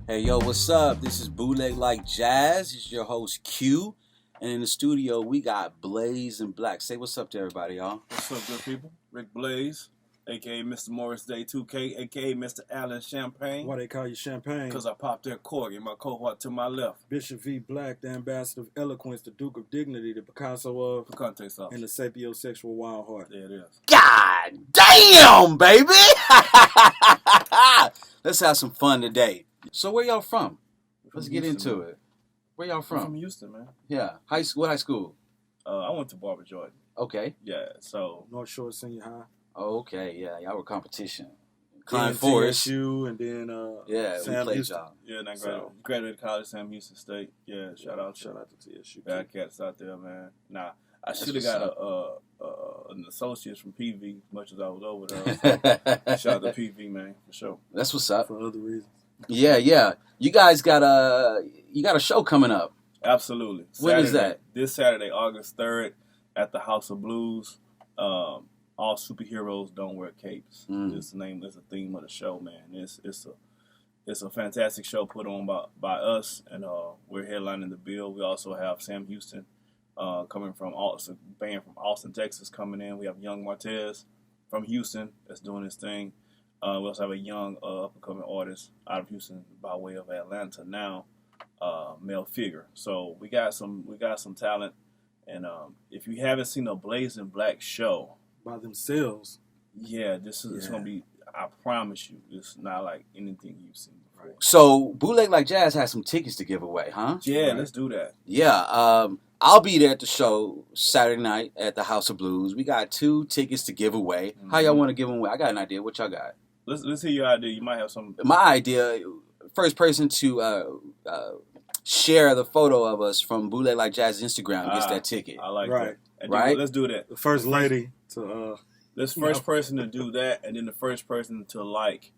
Hey, yo, what's up? This is Bootleg Like Jazz. It's your host, Q. And in the studio, we got Blaze and Black. Say what's up to everybody, y'all. What's up, good people? Rick Blaze, a.k.a. Mr. Morris Day 2K, a.k.a. Mr. Allen Champagne. Why they call you Champagne? Because I popped that cork in my cohort to my left. Bishop V. Black, the ambassador of eloquence, the Duke of Dignity, the Picasso of, For context off. and the sapiosexual wild heart. There it is. God damn, baby! Let's have some fun today. So where y'all from? Let's get into it. Where y'all I'm from? from Houston, man. Yeah. What high school? I went to Barber, Georgia. Okay. Yeah, so. North Shore Senior High. Okay, yeah. Y'all were competition. Klein Klein Forest. TSU, and then Yeah, Sam we played Houston. y'all. Yeah, and I So- graduated college, Sam Houston State. Yeah, shout out to TSU. bad cats out there, man. Nah, I That's should have what's got an associate from PV, much as I was over there. Shout out to PV, man, for sure. That's what's up. For other reasons. Yeah. You guys got a show coming up. Absolutely. When is that? This Saturday, August 3rd, at the House of Blues. All superheroes don't wear capes. It's the name. It's the theme of the show, man. It's a fantastic show put on by us, and we're headlining the bill. We also have Sam Houston coming from a band from Austin, Texas, coming in. We have Young Martez from Houston that's doing his thing. We also have a young up-and-coming artist out of Houston by way of Atlanta now, male figure. So we got some talent, and if you haven't seen a Blazing Black show, By themselves. yeah, this is it's gonna be. I promise you, it's not like anything you've seen before. So Bootleg Like Jazz has some tickets to give away, huh? Yeah, Right. let's do that. Yeah. I'll be there at the show Saturday night at the House of Blues. We got 2 tickets to give away. How y'all want to give them away? I got an idea. What y'all got? Let's hear your idea. You might have some. My idea, first person to share the photo of us from Bootleg Like Jazz Instagram gets that ticket. I like Right. that. And Right. then let's do that. The first lady to Let's first person to do that, and then the first person to like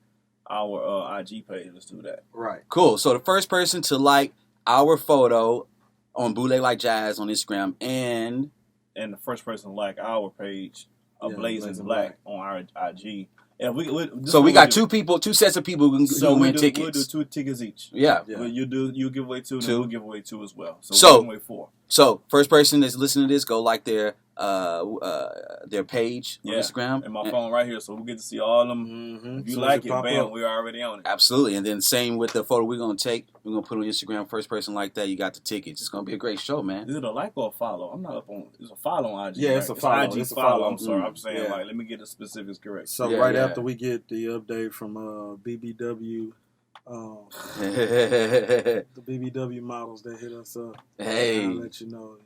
our IG page. Let's do that. right. Cool. So the first person to like our photo on Bootleg Like Jazz on Instagram and And the first person to like our page, Yeah, Blazing Blazing Black on our IG. And we got 2 sets of people who can win tickets. We'll do 2 tickets each. Yeah. Yeah. You give away 2, 2. then we'll give away 2 as well. So So- we'll give away 4. So first person that's listening to this, go like their page on Yeah. Instagram. And my phone right here, so we'll get to see all of them. Mm-hmm. If you like it, bam, we're already on it. Absolutely. And then same with the photo we're going to take. We're going to put on Instagram. First person like that, you got the tickets. It's going to be a great show, man. Is it a like or a follow? I'm not up on. It's a follow on IG. Yeah, it's right? a follow. IG It's a follow. follow. I'm sorry. I'm saying Yeah. like, let me get the specifics correct. So Yeah, right yeah. after we get the update from BBW, Hey. the BBW models that hit us up, I'll let you know.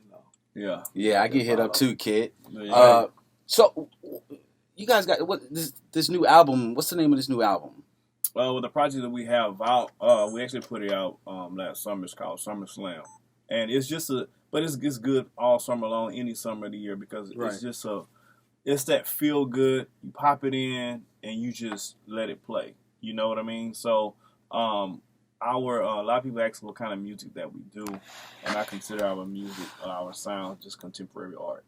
Yeah. Yeah, I get hit up too, kid. Yeah. So you guys got this new album. What's the name of this new album? Well, the project that we have out, we actually put it out last summer. It's called Summer Slam, and it's just but it's good all summer long, any summer of the year, because Right. it's just it's that feel good. You pop it in and you just let it play. You know what I mean? So, a lot of people ask what kind of music that we do, and I consider our music, our sound, just contemporary art.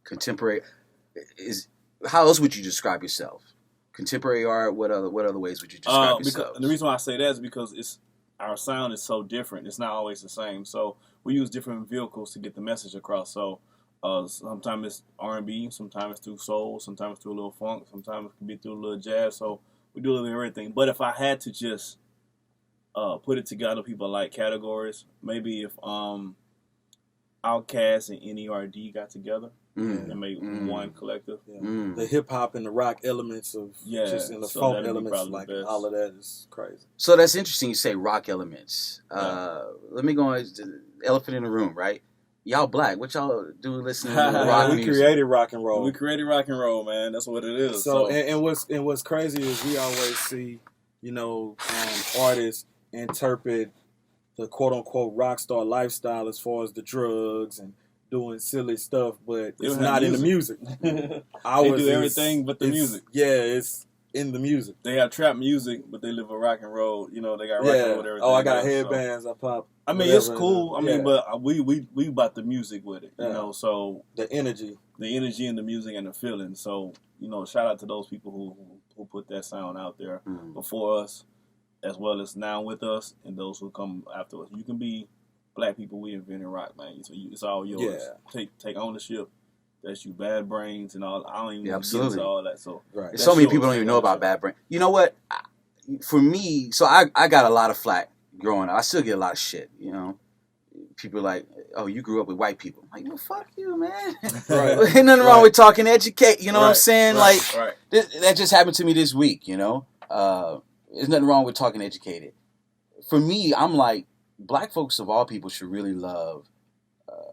Contemporary is how else would you describe yourself? Contemporary art. What other ways would you describe yourself? The reason why I say that is because our sound is so different. It's not always the same. So we use different vehicles to get the message across. So sometimes it's R&B, sometimes it's through soul, sometimes it's through a little funk, sometimes it can be through a little jazz. So we do a little bit of everything. But if I had to just put it together, people like categories. Maybe if Outkast and NERD got together and made one collective. Yeah. The hip hop and the rock elements of just in the so folk that'd be elements, probably like the best. all of that is crazy. So that's interesting. You say rock elements. Yeah. Let me go on. Elephant in the room, right? Y'all black. What y'all do listening to rock We music? created rock and roll. We created rock and roll, man. That's what it is. So and what's crazy is we always see, artists interpret the quote unquote rock star lifestyle as far as the drugs and doing silly stuff, but They it's don't have not in the music. Ours do is- everything but the it's- music. Yeah, it's in the music. They have trap music, but they live a rock and roll. They got rock and roll Yeah. with everything. Oh, I got else, so. headbands. I pop. I mean, it's whatever, cool. I mean, yeah. but we about the music with it, Yeah. So The energy. the energy and the music and the feeling. So shout out to those people who put that sound out there before us. as well as now with us and those who come after us. You can be black people. We invented rock, man. So it's all yours. Yeah. Take ownership. That's you, Bad Brains and all. I don't even get absolutely. into all that. So Right. So many people don't even know about Bad Brain. You know what? For me, so I got a lot of flack growing up. I still get a lot of shit. You know, people are like, oh, you grew up with white people. I'm like, well, fuck you, man. Right. Ain't nothing wrong with talking educate. You know what I'm saying? Right. Like Right. that just happened to me this week. You know, there's nothing wrong with talking educated. For me, I'm like, black folks of all people should really love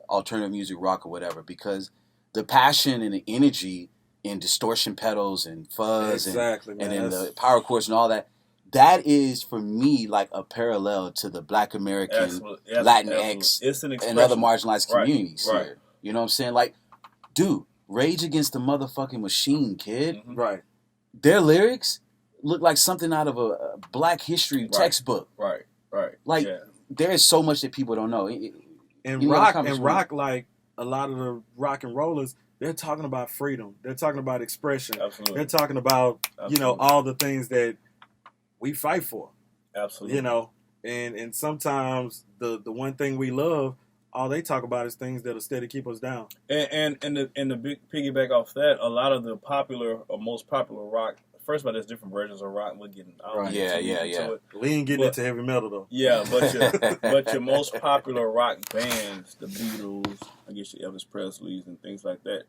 alternative music, rock or whatever, because the passion and the energy in distortion pedals and fuzz Exactly, and man. then the power chords and all that, that is for me like a parallel to the Black American, Absolutely. Latinx, It's an and other expression. marginalized Right, communities right. here. You know what I'm saying? Like, dude, Rage Against the Motherfucking Machine, kid. Mhm. Right. Their lyrics look like something out of a Black history textbook. Right. Like, Yeah. there is so much that people don't know. And You know, rock, comments and from- rock, like a lot of the rock and rollers, they're talking about freedom. They're talking about expression. Absolutely. They're talking about, all the things that we fight for. Absolutely. You know, and sometimes the one thing we love, all they talk about is things that'll steady keep us down. And the big piggyback off that, a lot of the popular or most popular rock. First of all, there's different versions of rock. We're getting Yeah. It. We ain't getting into heavy metal though. Yeah, but your most popular rock bands, the Beatles, I guess your Elvis Presley's and things like that,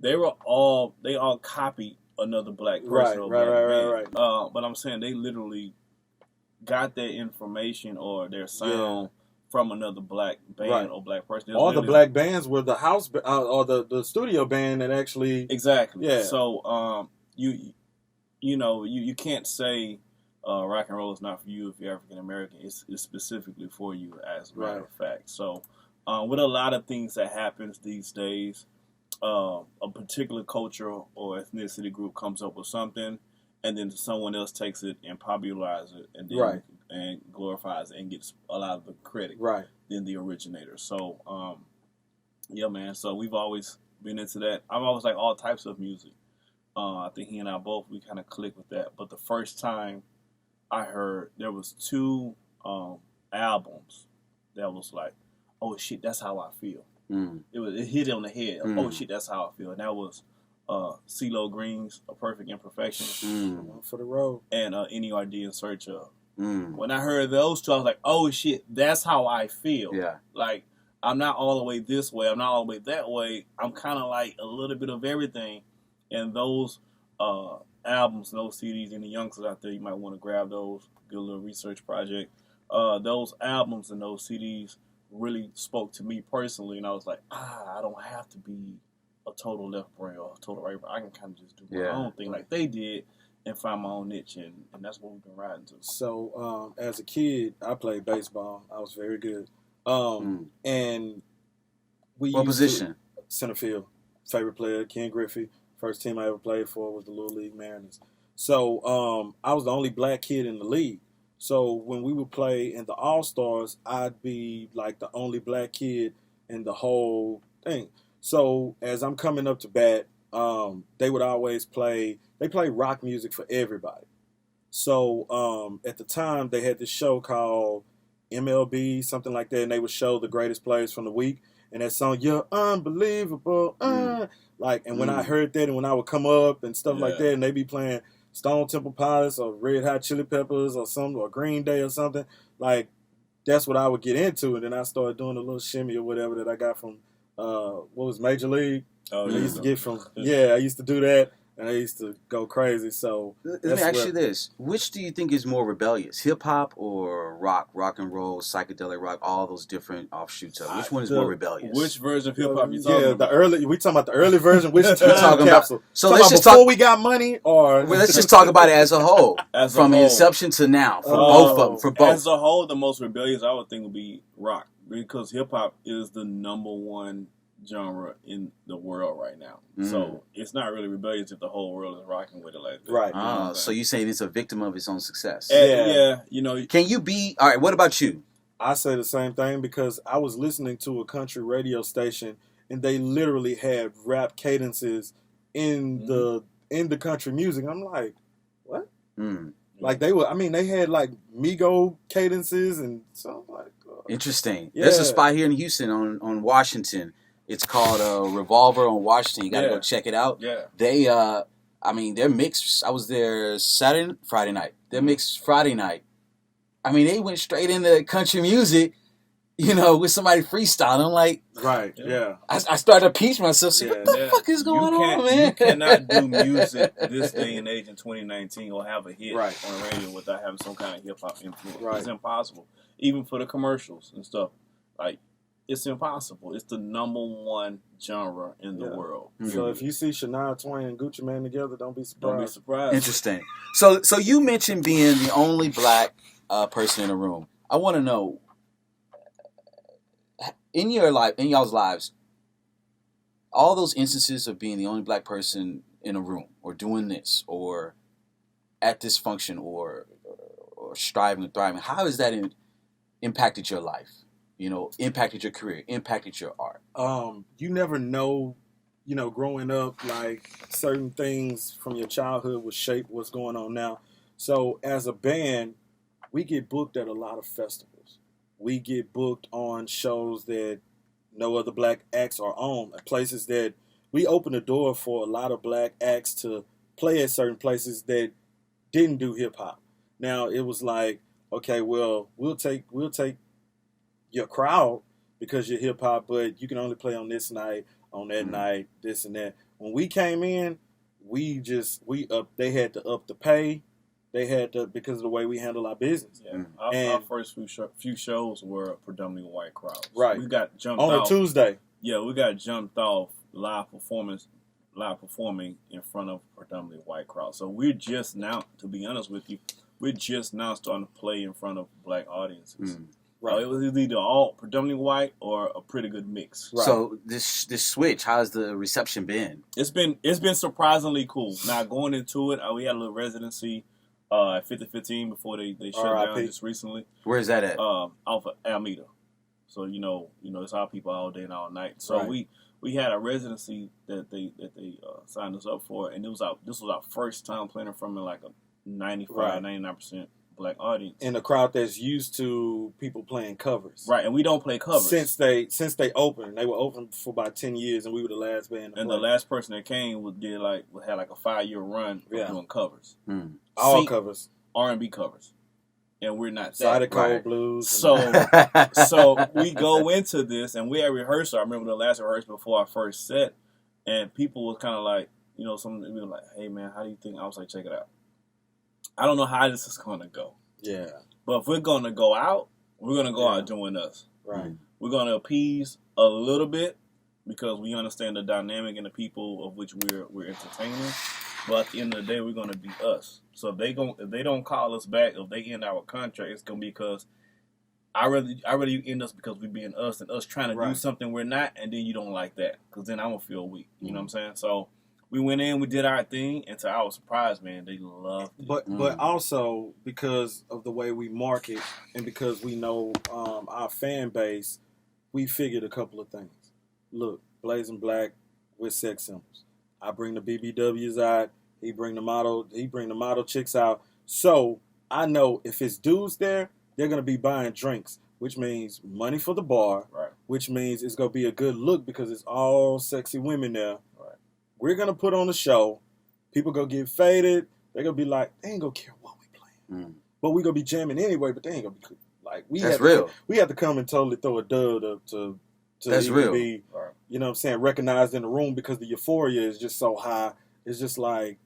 they all copied another black person or black band. Right. But I'm saying they literally got their information or their sound from another black band or black person. All the black bands were the house or the studio band that actually exactly. Yeah. So you can't say rock and roll is not for you if you're African American. It's specifically for you, as a matter of fact. So with a lot of things that happens these days, a particular culture or ethnicity group comes up with something, and then someone else takes it and popularizes it, and then and glorifies it and gets a lot of the credit than the originator. So yeah, man. So we've always been into that. I've always liked all types of music. I think he and I both, we kind of clicked with that. But the first time I heard, there was two albums that was like, oh shit, that's how I feel. It hit it on the head. Oh shit, that's how I feel. And that was CeeLo Green's A Perfect Imperfection for the road and NERD In Search Of. When I heard those two, I was like, oh shit, that's how I feel. Yeah. Like, I'm not all the way this way. I'm not all the way that way. I'm kind of like a little bit of everything. And those albums, those CDs, any youngsters out there, you might want to grab those. Good little research project. Those albums and those CDs really spoke to me personally. And I was like, I don't have to be a total left brain or a total right brain. I can kind of just do my own thing like they did and find my own niche. And that's what we've been riding to. So as a kid, I played baseball. I was very good. And what position? Center field. Favorite player, Ken Griffey. First team I ever played for was the Little League Mariners. So I was the only black kid in the league. So when we would play in the All-Stars, I'd be like the only black kid in the whole thing. So as I'm coming up to bat, they would always play rock music for everybody. So at the time, they had this show called MLB, something like that, and they would show the greatest players from the week. And that song, You're Unbelievable, and when I heard that and when I would come up and stuff like that and they be playing Stone Temple Pilots or Red Hot Chili Peppers or something or Green Day or something, like that's what I would get into. And then I started doing a little shimmy or whatever that I got from, Major League? Oh, I used to get from, I used to do that. And I used to go crazy. So let me ask you this: which do you think is more rebellious, hip hop or rock and roll, psychedelic rock, all those different offshoots of it? Which one is more rebellious? Which version of hip hop you talking about? We talking about the early version. Which talking capsule? About? So let's just before we got money, or let's just talk about it as a whole, from inception to now, for both of them. For both, as a whole, the most rebellious I would think would be rock, because hip hop is the number one genre in the world right now. So it's not really rebellious if the whole world is rocking with it like that. Right. So you're saying it's a victim of its own success. Yeah. Can you be... All right, what about you? I say the same thing because I was listening to a country radio station and they literally had rap cadences in the country music. I'm like, what? Like they had like Migo cadences and so like. Interesting. Yeah. There's a spot here in Houston on Washington. It's called Revolver on Washington. You got to go check it out. Yeah. They, their mix. I was there Friday night. Their mix Friday night. I mean, they went straight into country music. With somebody freestyling. I'm like, right, yeah. I started to piece myself. Say, what the fuck is going on, man? You cannot do music this day and age in 2019 or have a hit right. on the radio without having some kind of hip hop influence. Right. It's impossible. Even for the commercials and stuff, like it's impossible. It's the #1 genre in the world. So if you see Shania Twain and Gucci Mane together, don't be surprised. Don't be surprised. Interesting. So you mentioned being the only black person in the room. I want to know. In y'all's lives, all those instances of being the only black person in a room, or doing this, or at this function, or striving and thriving, how has that impacted your life? Impacted your career, impacted your art? You never know, growing up, like certain things from your childhood will shape what's going on now. So as a band, we get booked at a lot of festivals. We get booked on shows that no other black acts are on, places that we open the door for a lot of black acts to play at certain places that didn't do hip hop. Now it was like, okay, well, we'll take your crowd because you're hip hop, but you can only play on this night, on that night, this and that. When we came in, they had to up the pay. They had to, because of the way we handle our business. Yeah. Our first few shows were predominantly white crowds. Right. We got jumped on off. a Tuesday. Yeah, we got jumped off live performing in front of predominantly white crowds. So we're just now, to be honest with you, we're just now starting to play in front of black audiences. Right. It was either all predominantly white or a pretty good mix. Right. So this switch, how's the reception been? It's been surprisingly cool. Now going into it, we had a little residency at 5015 before they shut down just recently. Where is that at? Off of Alameda. So it's our people all day and all night. So we had a residency that they signed us up for, and this was our first time playing in front of like a 99% black audience. In a crowd that's used to people playing covers. Right, and we don't play covers. Since they opened. They were open for about 10 years, and we were the last band. And the last person that came had like a 5-year run of doing covers. All covers. R&B covers. And we're not that. Sided Cold Blues. So we go into this, and we had rehearsal. I remember the last rehearsal before our first set, and people was kind of like, we were like, hey, man, how do you think? I was like, check it out. I don't know how this is going to go. Yeah. But if we're going to go out, we're going to go out doing us. Right. We're going to appease a little bit because we understand the dynamic and the people of which we're entertaining. But at the end of the day, we're going to be us. So if they don't call us back, if they end our contract, it's going to be because I rather you end us because we're being us and us trying to do something we're not, and then you don't like that because then I'm going to feel weak. You know what I'm saying? So we went in, we did our thing, and to our surprise, man, they loved it. But also because of the way we market and because we know our fan base, we figured a couple of things. Look, Blazing Black with sex symbols. I bring the BBWs out. He bring the model chicks out. So I know if it's dudes there, they're gonna be buying drinks, which means money for the bar. Right. Which means it's gonna be a good look because it's all sexy women there. Right. We're gonna put on a show. People gonna get faded. They're gonna be like, they ain't gonna care what we playing. But we gonna be jamming anyway. But they ain't gonna be like we. That's real. We have to come and totally throw a dud to That's real. Be, you know what I'm saying, recognized in the room because the euphoria is just so high. It's just like,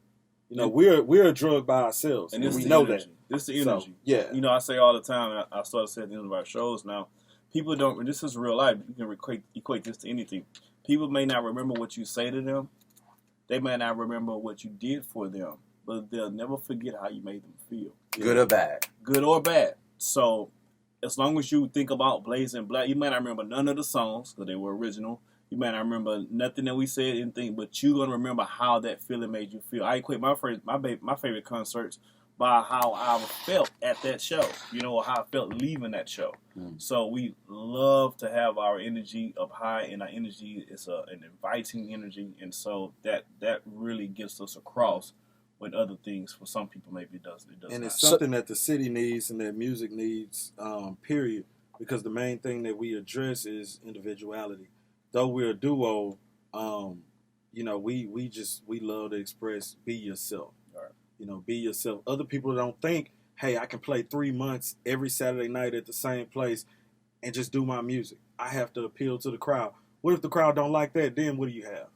we're a drug by ourselves, and we know energy. that. This is the energy. So, yeah. I say all the time, and I started saying at the end of our shows now, people don't, this is real life. You can equate this to anything. People may not remember what you say to them. They may not remember what you did for them, but they'll never forget how you made them feel. Good or bad. Good or bad. So as long as you think about Blazing Black, you may not remember none of the songs because they were original. You may not remember nothing that we said, anything, but you're gonna remember how that feeling made you feel. I equate my favorite concerts by how I felt at that show. Or how I felt leaving that show. So we love to have our energy up high, and our energy is an inviting energy, and so that really gets us across with other things. For some people, maybe it does. It does. And not. it's something that the city needs and that music needs, period. Because the main thing that we address is individuality. Though we're a duo, you know, we love to express be yourself. Right. You know, be yourself. Other people don't think, hey, I can play 3 months every Saturday night at the same place and just do my music. I have to appeal to the crowd. What if the crowd don't like that? Then what do you have?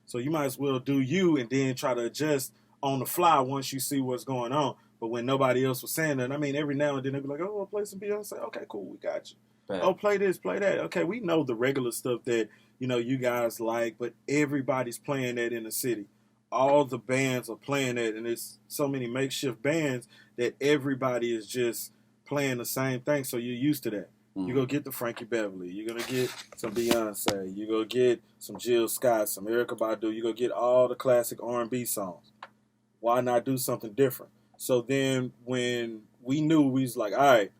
So you might as well do you and then try to adjust on the fly once you see what's going on. But when nobody else was saying that, I mean, every now and then they'd be like, oh, I'll play some Beyonce. Okay, cool, we got you. Right. Oh, play this, play that. Okay, we know the regular stuff that, you know, you guys like, but everybody's playing that in the city. All the bands are playing that, and it's so many makeshift bands that everybody is just playing the same thing, so you're used to that. You go get the Frankie Beverly. You're going to get some Beyonce. You go get some Jill Scott, some Erykah Badu. You go get all the classic R&B songs. Why not do something different? So then when we knew, we was like, all right,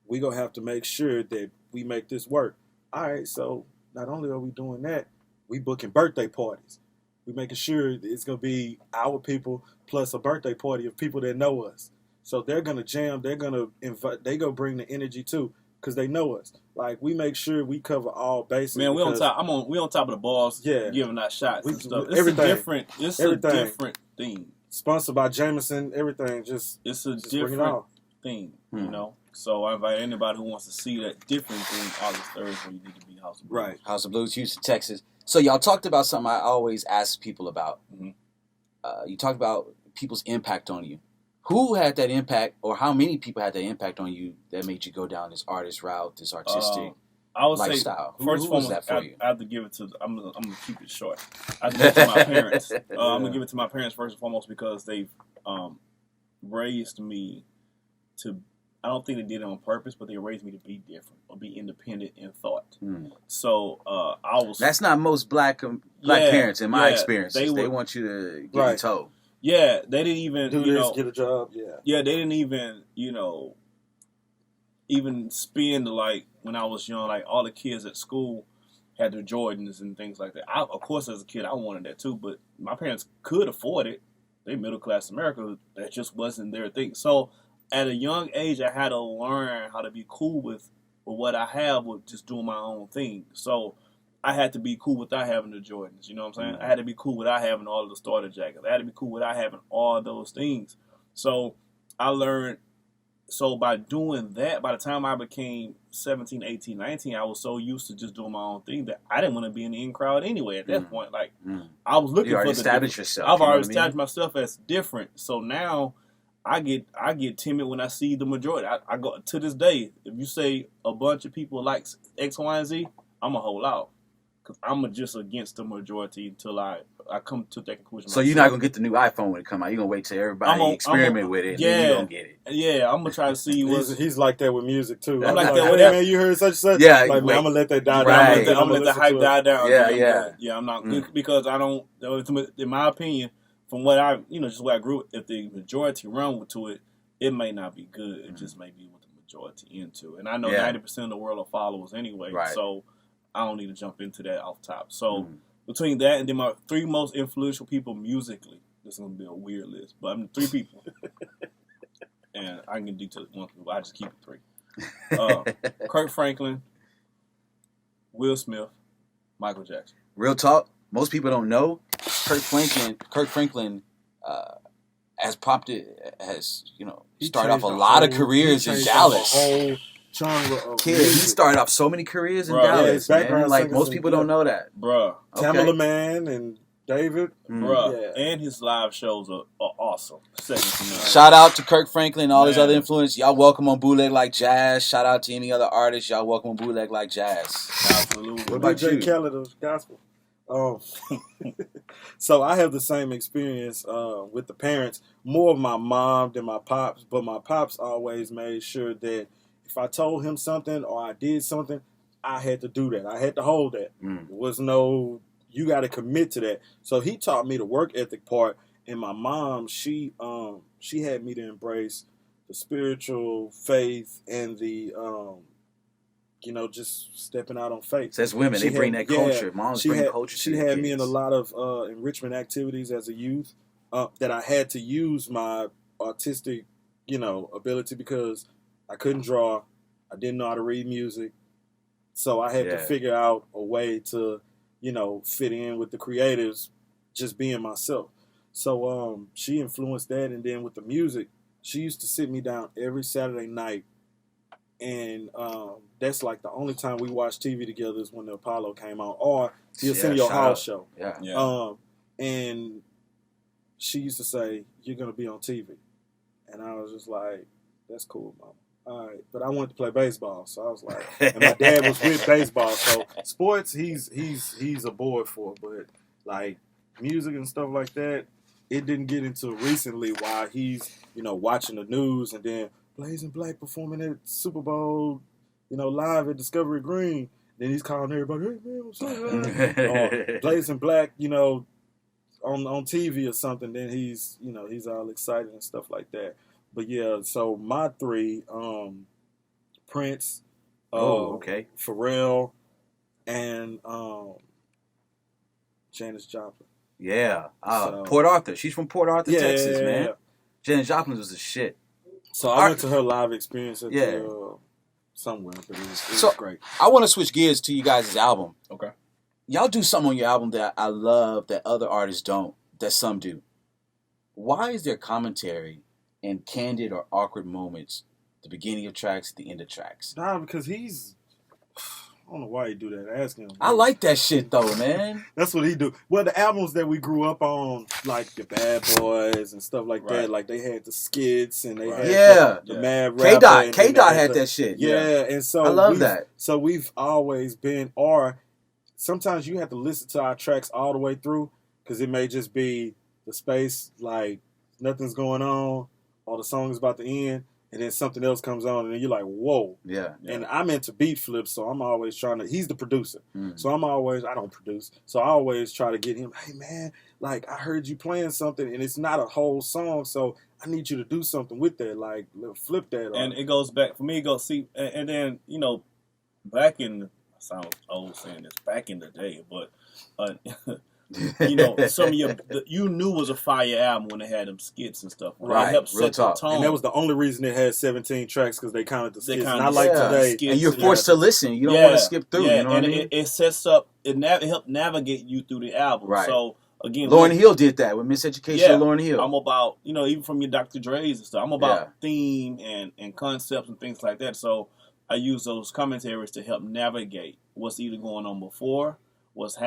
we going to have to make sure that we make this work. All right, so not only are we doing that, we booking birthday parties. We making sure it's going to be our people plus a birthday party of people that know us. So they're going to jam. They're going to invite. They go bring the energy too because they know us. Like we make sure we cover all bases. Man, we on top. We on top of the balls. Yeah, giving out shots and stuff. It's everything. It's a different thing. Sponsored by Jameson. Everything. It's a different thing. You know. So I invite anybody who wants to see that different thing August 3rd when you need to be House of Blues. Right. House of Blues, Houston, Texas. So y'all talked about something I always ask people about. You talked about people's impact on you. Who had that impact, or how many people had that impact on you that made you go down this artist route, this artistic I would lifestyle? Say, first who was that for you? I have to give it to. I'm gonna keep it short. I have to give it to my parents. I'm gonna give it to my parents first and foremost because they've raised me to. I don't think they did it on purpose, but they raised me to be different or be independent in thought. So I was. That's not most black parents in my experience. They want you to get your toe. Yeah, they didn't even get a job. Yeah, they didn't even even spend like when I was young. Like all the kids at school had their Jordans and things like that. Of course, as a kid, I wanted that too, but my parents could afford it. They middle class America. That just wasn't their thing. So at a young age, I had to learn how to be cool with what I have with just doing my own thing. So I had to be cool without having the Jordans, you know what I'm saying? I had to be cool without having all of the starter jackets. I had to be cool without having all those things. So I learned, so by doing that, by the time I became 17, 18, 19, I was so used to just doing my own thing that I didn't want to be in the in crowd anyway at that point. Like, I was looking for the established yourself. I've already established myself as different. So now I get timid when I see the majority. I go to this day, if you say a bunch of people like X, Y, and Z, I'm going to hold out. Because I'm just against the majority until I come to that conclusion. So you're not going to get the new iPhone when it come out. You're going to wait till everybody experiment with it and then you're going to get it. Yeah, I'm going to try to see what... He's like that with music, too. I'm like that with man, you heard such and such? Yeah. Like, man, I'm going to let that die down. I'm going to let the hype die down. Yeah, I'm not... Because I don't... In my opinion, from what I... just where I grew up, if the majority run to it, it may not be good. It just may be what the majority into. And I know 90% of the world are followers anyway. Right. So I don't need to jump into that off top. So between that and then my 3 most influential people musically, this is going to be a weird list, but 3 people. And I can get details one people. I just keep it 3. Kirk Franklin, Will Smith, Michael Jackson. Real talk, most people don't know Kirk Franklin started off a lot of careers in Dallas. Whole genre of he started off so many careers in Dallas, man. Like most people don't know that, bruh. Tamala Man and David, bruh, and his live shows are awesome. Second to none. Shout out to Kirk Franklin and all his other influence. Y'all welcome on Bootleg Like Jazz. Shout out to any other artists. Y'all welcome on Bootleg Like Jazz. Absolutely. What about Jay Kelly, the gospel? So I have the same experience with the parents. More of my mom than my pops, but my pops always made sure that if I told him something or I did something, I had to do that. I had to hold that. There was no, you got to commit to that. So he taught me the work ethic part. And my mom, she had me to embrace the spiritual faith and the, just stepping out on faith. So that's women. They bring that culture. Moms bring culture. She had me in a lot of enrichment activities as a youth. that I had to use my artistic, ability because I couldn't draw. I didn't know how to read music. So I had to figure out a way to, fit in with the creatives, just being myself. So she influenced that. And then with the music, she used to sit me down every Saturday night. And that's like the only time we watched TV together is when the Apollo came on, or the Arsenio Hall show. Yeah. And she used to say, "You're gonna be on TV," and I was just like, "That's cool, Mama. All right." But I wanted to play baseball, so I was like, and my dad was with baseball, so sports he's a board for, but like music and stuff like that, it didn't get into recently while he's watching the news and then Blazing Black performing at Super Bowl, live at Discovery Green. Then he's calling everybody, "Hey man, what's up?" Or Blazing Black, on TV or something. Then he's all excited and stuff like that. But yeah, so my three, Prince, Pharrell, and Janis Joplin. Yeah, Port Arthur. She's from Port Arthur, Texas, man. Yeah. Janis Joplin was the shit. So I went to her live experience at somewhere, but it was great. I want to switch gears to you guys' album. Okay. Y'all do something on your album that I love that other artists don't, that some do. Why is there commentary and candid or awkward moments at the beginning of tracks, at the end of tracks? Nah, because I don't know why he do that. Ask him. I like that shit though, man. That's what he do. Well, the albums that we grew up on, like the Bad Boys and stuff like that, like they had the skits and they had the Mad Rapper. K-Dot had that shit. Yeah, and so I love that. So we've always been, or sometimes you have to listen to our tracks all the way through because it may just be the space, like nothing's going on, or the song is about to end. And then something else comes on, and then you're like, whoa. Yeah. And I'm into beat flips, so I'm always trying to, he's the producer. So I don't produce. So I always try to get him, "Hey, man, like, I heard you playing something, and it's not a whole song, so I need you to do something with that. Like, flip that." And it goes back, for me, and then, back in, I sound old saying this, back in the day, but, some of you knew was a fire album when they had them skits and stuff. Right, it helped set the tone. And that was the only reason it had 17 tracks because they counted the skits. Not like today. And you're forced to listen. You don't want to skip through. You know what I mean? It sets up. It helped navigate you through the album. Right. So again, Lauryn Hill did that with Miseducation of Lauryn Hill. I'm about even from your Dr. Dre's and stuff. I'm about theme and concepts and things like that. So I use those commentaries to help navigate what's either going on before, what's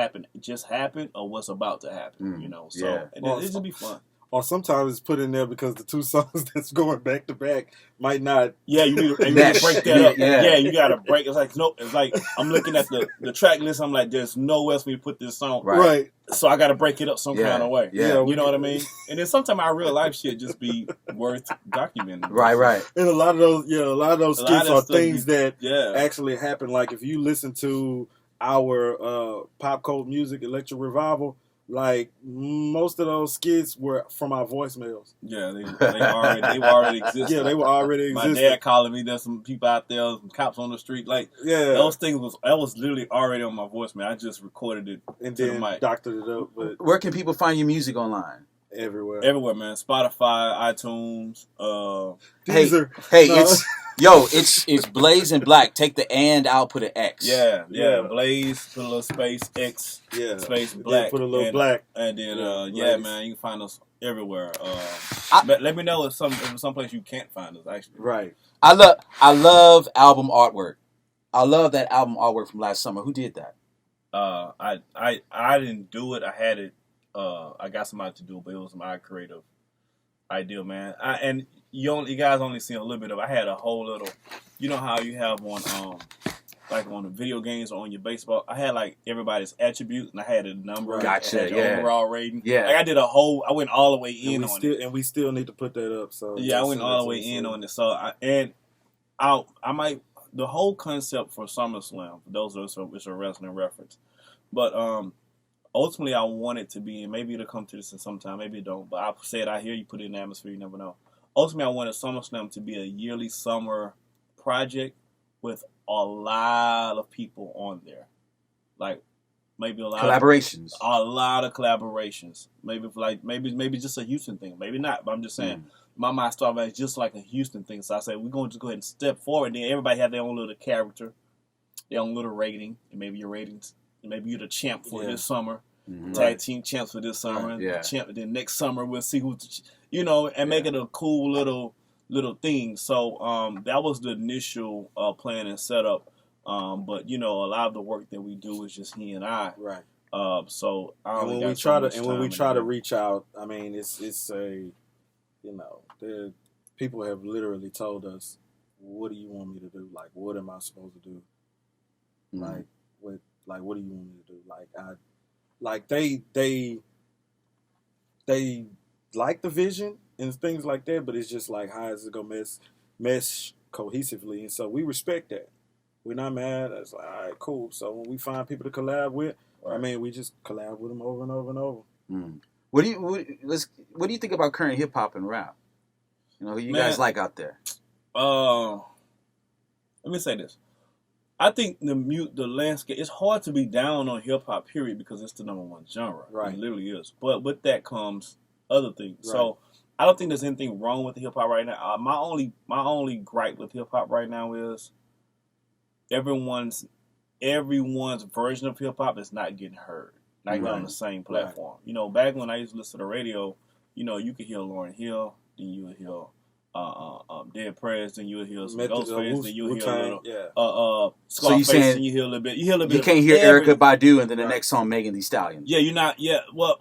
just happened, or what's about to happen. So it should be fun. Or sometimes it's put in there because the two songs that's going back to back might not. Yeah, you need to break that up. Yeah, you got to break. It's like nope. It's like I'm looking at the track list. I'm like, there's nowhere else for me to put this song. Right. So I got to break it up some kind of way. Yeah. You know what I mean? And then sometimes our real life shit just be worth documenting. Right. And a lot of those skits are things that actually happen. Like if you listen to our pop cult music electric revival, like most of those skits were from our voicemails. Yeah, they already existed. Yeah, they were already existing. My dad calling me, there's some people out there, some cops on the street. Like those things was literally already on my voicemail. I just recorded it and then doctored it up. But where can people find your music online? Everywhere, man. Spotify, iTunes, Deezer. It's Blazing Black. Take the and out, put an X. Yeah. Blaze, put a little space, X, space black. Put a little black. And then man, you can find us everywhere. Let me know if someplace you can't find us actually. Right. I love album artwork. I love that album artwork from last summer. Who did that? I didn't do it. I had it. I got somebody to do it, but it was my creative idea, man. And you guys only see a little bit of. I had a whole little. You know how you have on like on the video games or on your baseball. I had like everybody's attributes, and I had a number. Gotcha. Overall rating. Yeah. Like I did I went all the way in on it, and we still need to put that up. So I went all the way in on it. So I might the whole concept for SummerSlam. For those of us, it's a wrestling reference, but ultimately, I want it to be, and maybe it'll come to this in some time, maybe it don't, but I say it out here, you put it in the atmosphere, you never know. Ultimately, I wanted SummerSlam to be a yearly summer project with a lot of people on there. Like, maybe a lot collaborations. A lot of collaborations. Maybe just a Houston thing. Maybe not. But I'm just saying. My mind started as just like a Houston thing. So I said we're going to just go ahead and step forward. Then everybody have their own little character, their own little rating, and maybe your ratings. And maybe you're the champ for this summer. Tag team champs for this summer. Then next summer we'll see who's and make it a cool little thing. So that was the initial plan and setup. But a lot of the work that we do is just he and I. Right. So I when we try to reach out, I mean, it's a, people have literally told us, "What do you want me to do? Like, what am I supposed to do? Like, what do you want me to do? They like the vision and things like that, but it's just like, how is it gonna mesh cohesively? And so we respect that. We're not mad. It's like, all right, cool. So when we find people to collab with, I mean, we just collab with them over and over and over. What do you think about current hip hop and rap? Who you guys like out there? Let me say this. I think the landscape, it's hard to be down on hip hop, period, because it's the number one genre. Right. It literally is. But with that comes other things. Right. So I don't think there's anything wrong with hip hop right now. My only gripe with hip hop right now is everyone's version of hip hop is not getting heard. Not getting on the same platform. Right. Back when I used to listen to the radio, you could hear Lauryn Hill, then you would hear Dead Prez, then you'll hear some Ghostface, then you'll hear a little Scarface, and you hear a little bit. You can't hear Erykah Badu, and then the next song Megan Thee Stallion. Yeah, you're not. Yeah, well,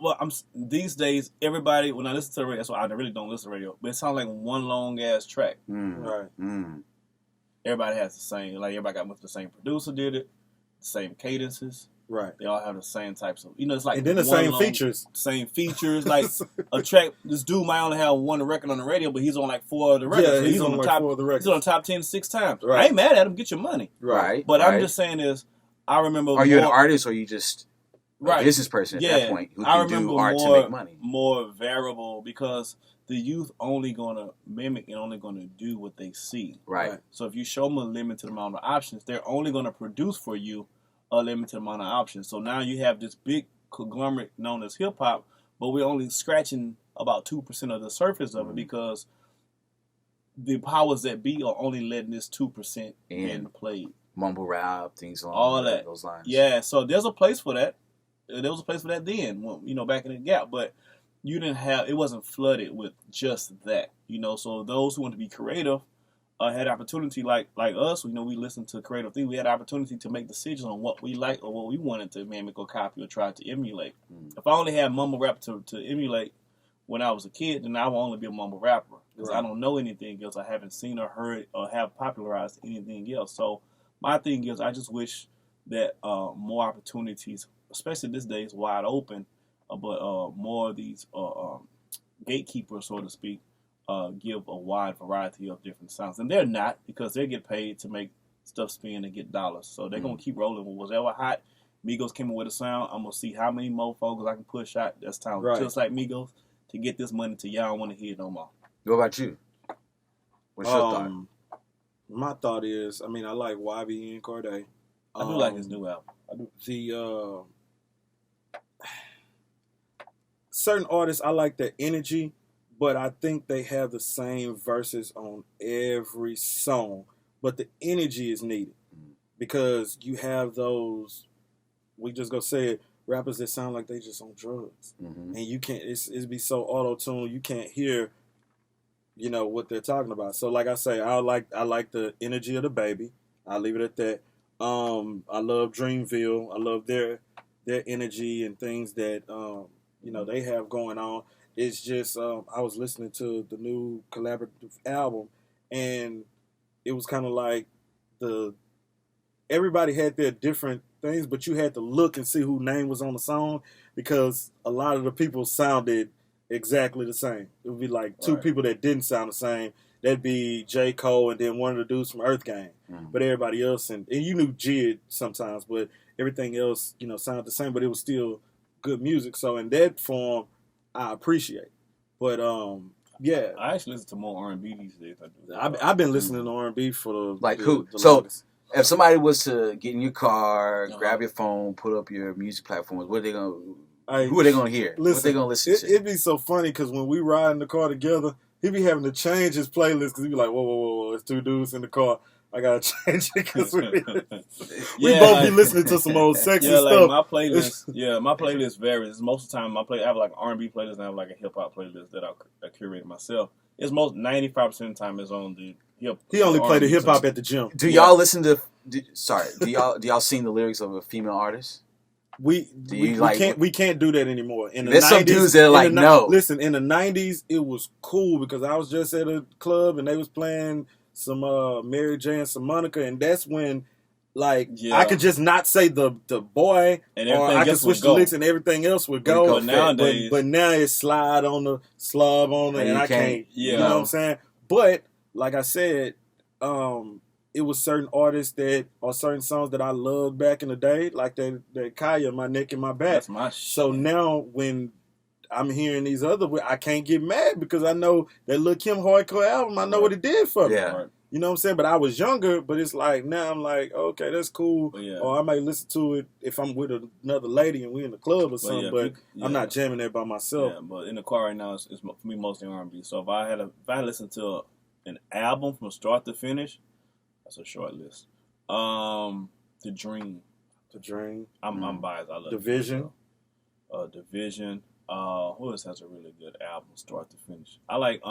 these days everybody when I listen to the radio, that's why I really don't listen to radio. But it sounds like one long ass track. Right. Everybody has the same. Like everybody got with the same producer did it, the same cadences. Right. They all have the same types of, it's like. And then the same features. Same features. Like a track, this dude might only have one record on the radio, but he's on like 4 of the records. Yeah, so he's on like top, 4 of the records. He's on top 10 6 times. Right. I ain't mad at him. Get your money. Right. But I'm just saying is, I remember. Are you an artist or are you just a business person at that point who can do art to make money? More variable because the youth only going to mimic and only going to do what they see. Right. So if you show them a limited amount of options, they're only going to produce for you a limited amount of options. So now you have this big conglomerate known as hip hop, but we're only scratching about 2% of the surface of it because the powers that be are only letting this 2% in play. Mumble rap, things along all that those lines. Yeah, so there's a place for that. There was a place for that then, back in the gap, but it wasn't flooded with just that, So those who want to be creative had opportunity like us. We listen to creative things. We had opportunity to make decisions on what we like or what we wanted to mimic or copy or try to emulate. If I only had mumble rap to emulate when I was a kid, then I will only be a mumble rapper because I don't know anything else. I haven't seen or heard or have popularized anything else. So my thing is, I just wish that more opportunities, especially this day, is wide open, but more of these gatekeepers, so to speak, give a wide variety of different sounds. And they're not, because they get paid to make stuff spin and get dollars. So they're going to keep rolling with whatever hot. Migos came in with a sound. I'm going to see how many motherfuckers I can push out that sound just like Migos to get this money to y'all don't want to hear it no more. What about you? What's your thought? My thought is, I like YB and Cordae. I do like his new album. I do. The certain artists, I like their energy, but I think they have the same verses on every song. But the energy is needed because you have those, we just go say it, rappers that sound like they just on drugs. And you can't, it's be so auto-tuned, you can't hear, what they're talking about. So like I say, I like the energy of the baby. I'll leave it at that. I love Dreamville. I love their energy and things that, they have going on. It's just, I was listening to the new collaborative album, and it was kind of like everybody had their different things, but you had to look and see who name was on the song because a lot of the people sounded exactly the same. It would be like two people that didn't sound the same. That'd be J. Cole and then one of the dudes from Earth Gang. But everybody else, and you knew Jid sometimes, but everything else, sounded the same, but it was still good music. So in that form, I appreciate. But I actually listen to more R&B these days. I've been listening to R&B for who? The longest. If somebody was to get in your car, grab your phone, put up your music platforms, what are they gonna? Who are they gonna hear? What are they gonna listen to? It'd be so funny because when we ride in the car together, he be having to change his playlist because he be like, whoa, it's two dudes in the car. I gotta change it because we both be listening to some old sexy stuff. My playlist varies. Most of the time, I have like an R&B playlist and I have like a hip hop playlist that I curated myself. It's 95% of the time is on the hip. He only play the hip hop at the gym. Do y'all listen to? Do y'all sing the lyrics of a female artist? We can't do that anymore. There's 90s, some dudes that are like, no. Listen, in the 90s, it was cool because I was just at a club and they was playing some Mary J and some Monica, and that's when I could just not say the boy, and or I could switch the lyrics and everything else would go. But nowadays, but now it's slide on the slob on it, and I can't. You know what I'm saying? But like I said, it was certain artists or certain songs that I loved back in the day, like that Kaya, My Neck and My Back. That's my shit. So now when I'm hearing these other, I can't get mad because I know that Lil' Kim hardcore album, I know what it did for me. Yeah. You know what I'm saying? But I was younger, but it's like, now I'm like, okay, that's cool. Or I might listen to it if I'm with another lady and we in the club or something, but I'm not jamming that by myself. Yeah, but in the car right now, it's for me mostly R&B. So if I listened to an album from start to finish, that's a short list. The Dream. I'm biased. I love Division. Division. Who else has a really good album, start to finish? I like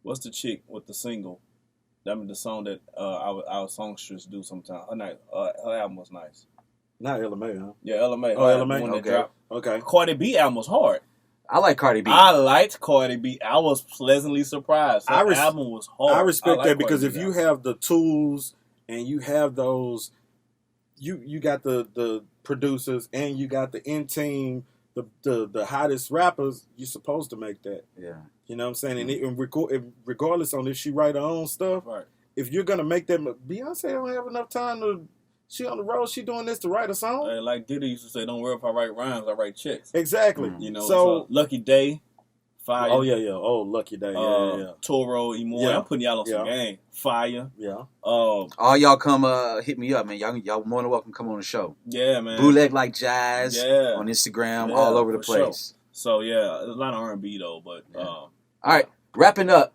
what's the chick with the single? That mean the song that our songstress do sometimes. Her album was nice. Not Ella May, huh? Yeah, Ella May. Oh, Ella May. Okay. Cardi B album was hard. I like Cardi B. I liked Cardi B. I was pleasantly surprised. Her album was hard. I respect that because if you have the tools and you have those, you got the producers and you got the in team, the hottest rappers, you're supposed to make that. Yeah. You know what I'm saying? And regardless on if she write her own stuff, right. If you're gonna make that, Beyonce don't have enough time to. She on the road. She doing this to write a song. Like Diddy used to say, "Don't worry if I write rhymes, I write checks." Exactly. You know. So Lucky Day, Fire. Oh yeah. Oh, Lucky Day. Yeah. Toro, Imore. Yeah. I'm putting y'all on some game. Fire. Yeah. All y'all come hit me up, man. Y'all more than welcome to come on the show. Yeah, man. Bootleg Like Jazz. Yeah. On Instagram, all over the place. Sure. So yeah, there's a lot of R&B though, but. All right, wrapping up.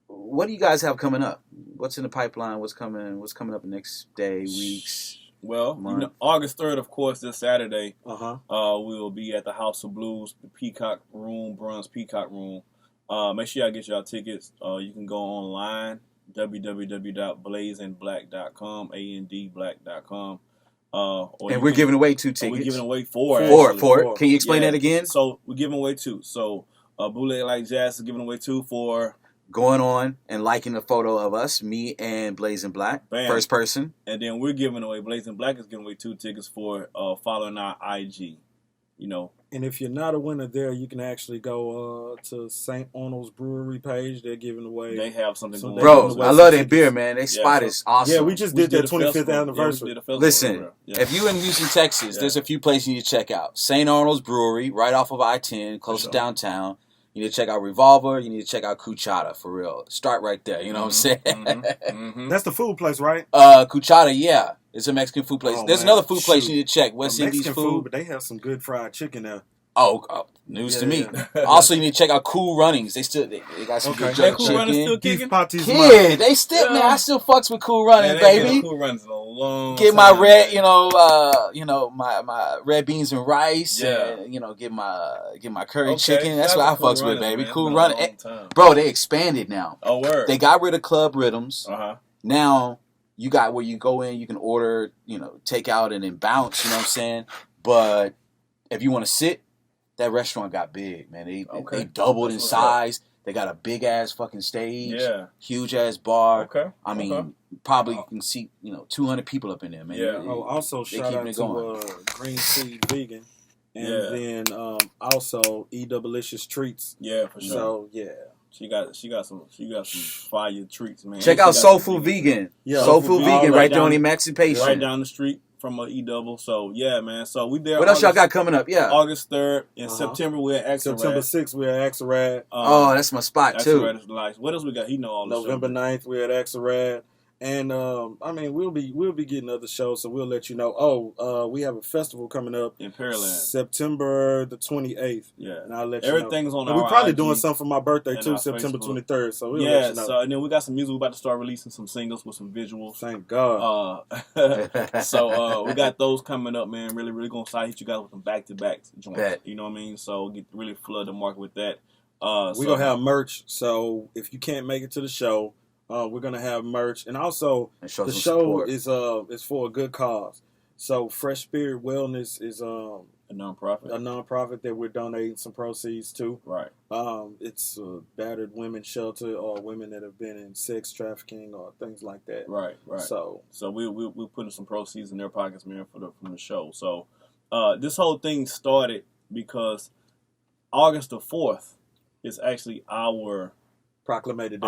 What do you guys have coming up? What's in the pipeline? What's coming up the next day, weeks? Well, August 3rd, of course, this Saturday, we will be at the House of Blues, the Peacock Room, Bronze Peacock Room. Make sure y'all get y'all tickets. You can go online, www.blazingBlack.com, andblack.com. And we're giving away 2 tickets. We're giving away 4. Four. Can you explain that again? So we're giving away 2. So Bootleg Like Jazz is giving away 2 for going on and liking a photo of us, me and Blazing Black, first person. And then we're giving away, Blazing Black is giving away 2 tickets for following our IG. You know. And if you're not a winner there, you can actually go to St. Arnold's Brewery page. They're giving away. They have something going on. Bro, I love that beer, man. They spot is awesome. Yeah, we just did their 25th anniversary. Listen, if you're in Houston, Texas, there's a few places you need to check out. St. Arnold's Brewery, right off of I-10, close to downtown. You need to check out Revolver. You need to check out Cuchata, for real. Start right there. You know what I'm saying? That's the food place, right? Cuchata, yeah. It's a Mexican food place. There's another food place you need to check. West Indies food. But they have some good fried chicken there. Oh, news to me. Yeah. Also, you need to check out Cool Runnings. They got some good jerk Cool chicken. Runnings still kicking? Kid, they still, man, I still fucks with Cool Runnings, baby. Cool Runnings in a long get time, my red, my red beans and rice, and get my curry chicken. That's what I fucks with, baby. Cool Runnings, bro. They expanded now. Oh, word. They got rid of Club Rhythms. Now you got where you go in, you can order, take out and then bounce. You know what I'm saying? But if you want to sit. That restaurant got big, man. They doubled in size. They got a big ass fucking stage, huge ass bar. I mean, probably you can seat 200 people up in there, man. Yeah. Also shout out to Green Seed Vegan, and then also Delicious Treats. Yeah, for sure. So yeah. She got some fire treats, man. Check out Soul Food Vegan. Yeah, Soul Food Vegan right there on Emancipation, right down the street from E-Double. So yeah, man. So we there. What else y'all got coming up? Yeah, August 3rd. In September we're at Axelrad. September 6th we're at Axelrad. That's my spot too. Axelrad is nice. What else we got? He know all the November 9th we're at Axelrad. And I mean, we'll be getting other shows, so we'll let you know. Oh, we have a festival coming up in Pearland, September the 28th. Yeah, and I'll let everything's you know. on. And our we're probably IG doing something for my birthday too, September Facebook. 23rd. So we'll let you know. So and then we got some music. We're about to start releasing some singles with some visuals. Thank God. So we got those coming up, man. Really gonna start hit you guys with some back-to-back joints. You know what I mean? So really flood the market with that. We're gonna have merch. So if you can't make it to the show, we're gonna have merch, and also the show is for a good cause. So Fresh Spirit Wellness is a nonprofit that we're donating some proceeds to. Right. It's a battered women's shelter or women that have been in sex trafficking or things like that. Right. So we're putting some proceeds in their pockets, man, from the show. So this whole thing started because August the 4th is actually our proclamation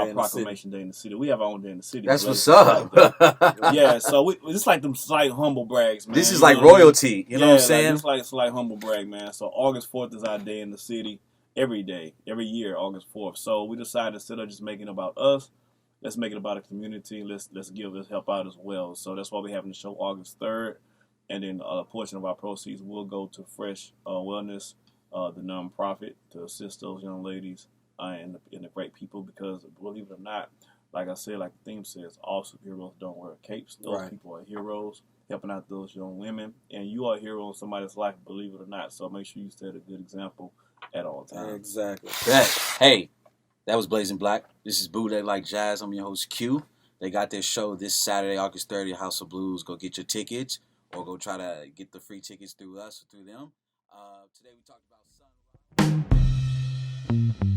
day in the city. We have our own day in the city. That's what's up. Yeah, so it's like them slight humble brags, man. This is like royalty. You know what I'm saying? It's like a slight humble brag, man. So August 4th is our day in the city. Every year, August 4th. So we decided instead of just making it about us, let's make it about a community. Let's help out as well. So that's why we're having the show August 3rd. And then a portion of our proceeds will go to Fresh Wellness, the nonprofit, to assist those young ladies and the great people, because believe it or not, like I said, like the theme says, all superheroes don't wear capes. Those people are heroes, helping out those young women, and you are a hero in somebody's life, believe it or not. So make sure you set a good example at all times. Exactly. Hey, that was Blazing Black. This is Bootleg Like Jazz. I'm your host Q. They got their show this Saturday, August 30th, House of Blues. Go get your tickets, or go try to get the free tickets through us or through them. Today we talked about Sunrise.